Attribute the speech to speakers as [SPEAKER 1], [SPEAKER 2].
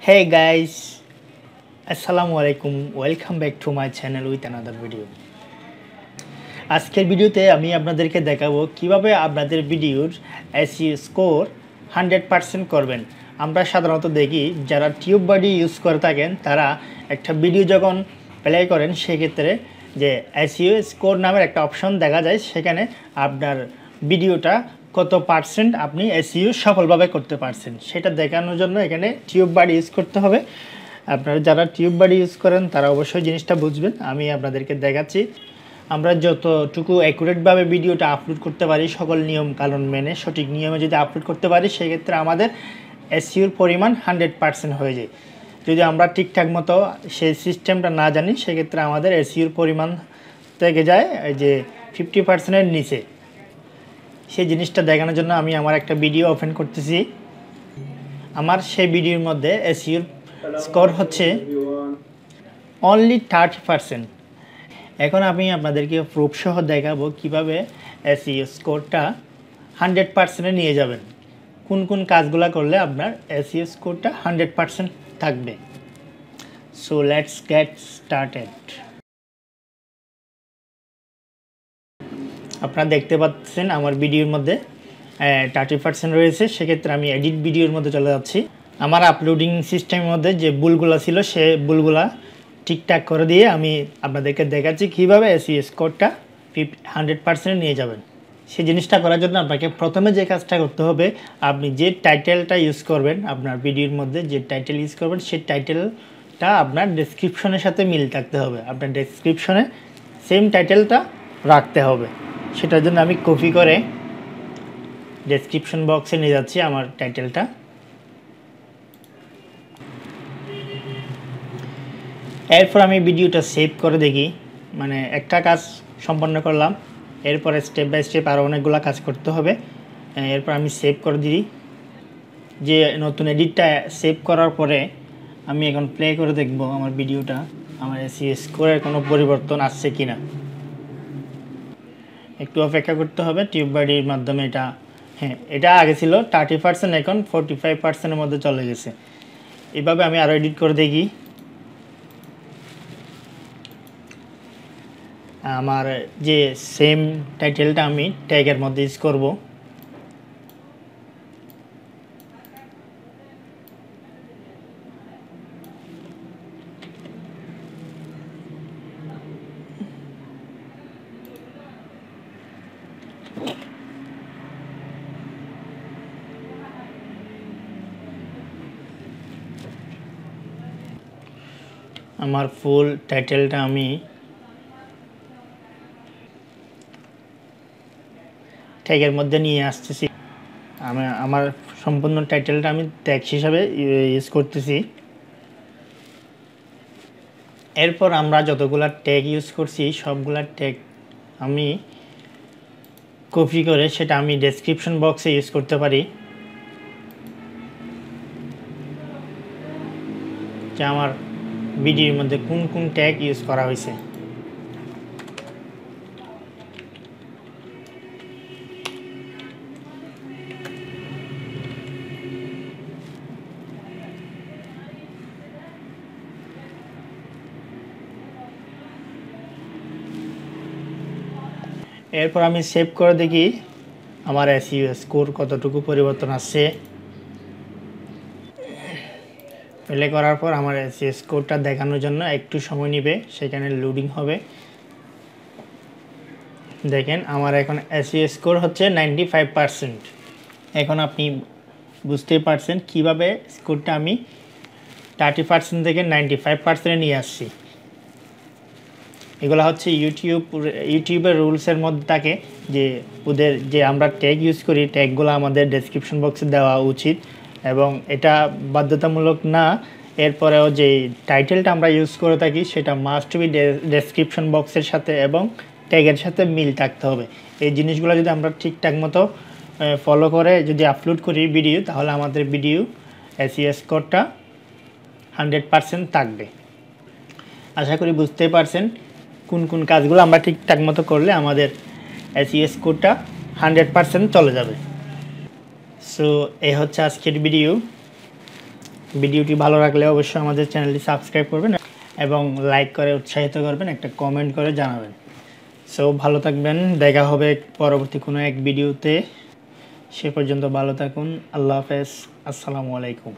[SPEAKER 1] Hey guys, Assalamualaikum. Welcome back to my channel with another video. আজকের ভিডিওতে আমি আপনাদেরকে দেখাবো কিভাবে আপনাদের ভিডিওর SEO স্কোর 100% করবেন। আমরা সাধারণত দেখি যারা টিউব বডি ইউজ করে থাকেন তারা একটা ভিডিও যখন প্লে করেন সেক্ষেত্রে যে SEO স্কোর নামের একটা অপশন দেখা যায়, সেখানে আপনার ভিডিওটা কত পার্সেন্ট আপনি SEO সফলভাবে করতে পারছেন সেটা দেখানোর জন্য এখানে টিউব বডি ইউজ করতে হবে। আপনারা যারা টিউব বডি ইউজ করেন তারা অবশ্যই জিনিসটা বুঝবেন। আমি আপনাদেরকে দেখাচ্ছি আমরা যতটুকু অ্যাকুরেটভাবে ভিডিওটা আপলোড করতে পারি, সকল নিয়ম কানুন মেনে সঠিক নিয়মে যদি আপলোড করতে পারি সেক্ষেত্রে আমাদের SEOর পরিমাণ 100% হয়ে যায়। যদি আমরা ঠিকঠাক মতো সেই সিস্টেমটা না জানি সেক্ষেত্রে আমাদের SEOর পরিমাণ থেকে যায় যে 50%-এর নিচে। সেই জিনিসটা দেখানোর জন্য আমি আমার একটা ভিডিও ওপেন করতেছি। আমার সেই ভিডিওর মধ্যে SEOর স্কোর হচ্ছে অনলি 30%। এখন আমি আপনাদেরকে প্রুফ সহ দেখাবো কিভাবে SEO স্কোরটা 100%-এ নিয়ে যাবেন, কোন কোন কাজগুলো করলে আপনার SEO স্কোরটা 100% থাকবে। So let's get started. আপনারা দেখতে পাচ্ছেন আমার ভিডিওর মধ্যে 30% রয়েছে। সেক্ষেত্রে আমি এডিট ভিডিওর মধ্যে চলে যাচ্ছি। আমার আপলোডিং সিস্টেমের মধ্যে যে ভুলগুলো ছিল সে ভুলগুলা ঠিকঠাক করে দিয়ে আমি আপনাদেরকে দেখাচ্ছি কীভাবে SEO স্কোরটা 100% নিয়ে যাবেন। সেই জিনিসটা করার জন্য আপনাকে প্রথমে যে কাজটা করতে হবে, আপনি যে টাইটেলটা ইউজ করবেন আপনার ভিডিওর মধ্যে যে টাইটেল ইউজ করবেন সেই টাইটেলটা আপনার ডেসক্রিপশনের সাথে মিল থাকতে হবে। আপনার ডেসক্রিপশনে সেম টাইটেলটা রাখতে হবে। সেটার জন্য আমি কপি করে ডেসক্রিপশন বক্সে নিয়ে যাচ্ছি আমার টাইটেলটা। এরপর আমি ভিডিওটা সেভ করে দেখি, মানে একটা কাজ সম্পন্ন করলাম, এরপরে স্টেপ বাই স্টেপ আরও অনেকগুলো কাজ করতে হবে। এরপর আমি সেভ করে দিই। যে নতুন এডিটটা সেভ করার পরে আমি এখন প্লে করে দেখব আমার ভিডিওটা, আমার SEO স্কোরের কোনো পরিবর্তন আসছে কি না। একটু অপেক্ষা করতে হবে। টিউব বডির মাধ্যমে এটা আগে ছিল 30%, এখন 45%-এর মধ্যে চলে গেছে। এভাবে আমি আরও এডিট করে দেখি। আমার যে সেম টাইটেলটা আমি ট্যাগের মধ্যে ইউজ করব। আমার ফুল টাইটেলটা আমি ট্যাগের মধ্যে নিয়ে আসতেছি। আমার সম্পূর্ণ টাইটেলটা আমি ট্যাগ হিসাবে ইউজ করতেছি। এরপর আমরা যতগুলা ট্যাগ ইউজ করছি সবগুলা ট্যাগ আমি কপি করে সেটা আমি ডেসক্রিপশন বক্সে ইউজ করতে পারি। যে আমার ভিডিওর মধ্যে কোন কোন ট্যাগ ইউজ করা হয়েছে। এরপর আমি সেভ করে দেখি আমার SEO স্কোর কতটুকু পরিবর্তন আসছে। প্লে করার পর আমার SEO স্কোরটা দেখানোর জন্য একটু সময় নেবে, সেখানে লোডিং হবে। দেখেন আমার এখন SEO স্কোর হচ্ছে 95%। এখন আপনি বুঝতেই পারছেন কিভাবে স্কোরটা আমি 30% থেকে 95%-এ নিয়ে আসছি। এগুলো হচ্ছে ইউটিউবের রুলসের মধ্যে থাকে যে ওদের যে আমরা ট্যাগ ইউজ করি ট্যাগগুলো আমাদের ডেসক্রিপশন বক্সে দেওয়া উচিত এবং এটা বাধ্যতামূলক না। এরপরেও যে টাইটেলটা আমরা ইউজ করে থাকি সেটা মাস্ট বি ডেসক্রিপশন বক্সের সাথে এবং ট্যাগের সাথে মিল থাকতে হবে। এই জিনিসগুলো যদি আমরা ঠিকঠাক মতো ফলো করে যদি আপলোড করি ভিডিও, তাহলে আমাদের ভিডিও SEO স্কোরটা 100% থাকবে। আশা করি বুঝতে পারছেন কোন কোন কাজগুলো আমরা ঠিকঠাক মতো করলে আমাদের SEO স্কোরটা 100% চলে যাবে। সো এই হচ্ছে আজকের ভিডিও। ভিডিওটি ভালো লাগলে অবশ্যই আমাদের চ্যানেলটি সাবস্ক্রাইব করবেন এবং লাইক করে উৎসাহিত করবেন, একটা কমেন্ট করে জানাবেন। সো ভালো থাকবেন, দেখা হবে পরবর্তী কোনো এক ভিডিওতে। সে পর্যন্ত ভালো থাকুন। আল্লাহ হাফেজ, আসসালামু আলাইকুম।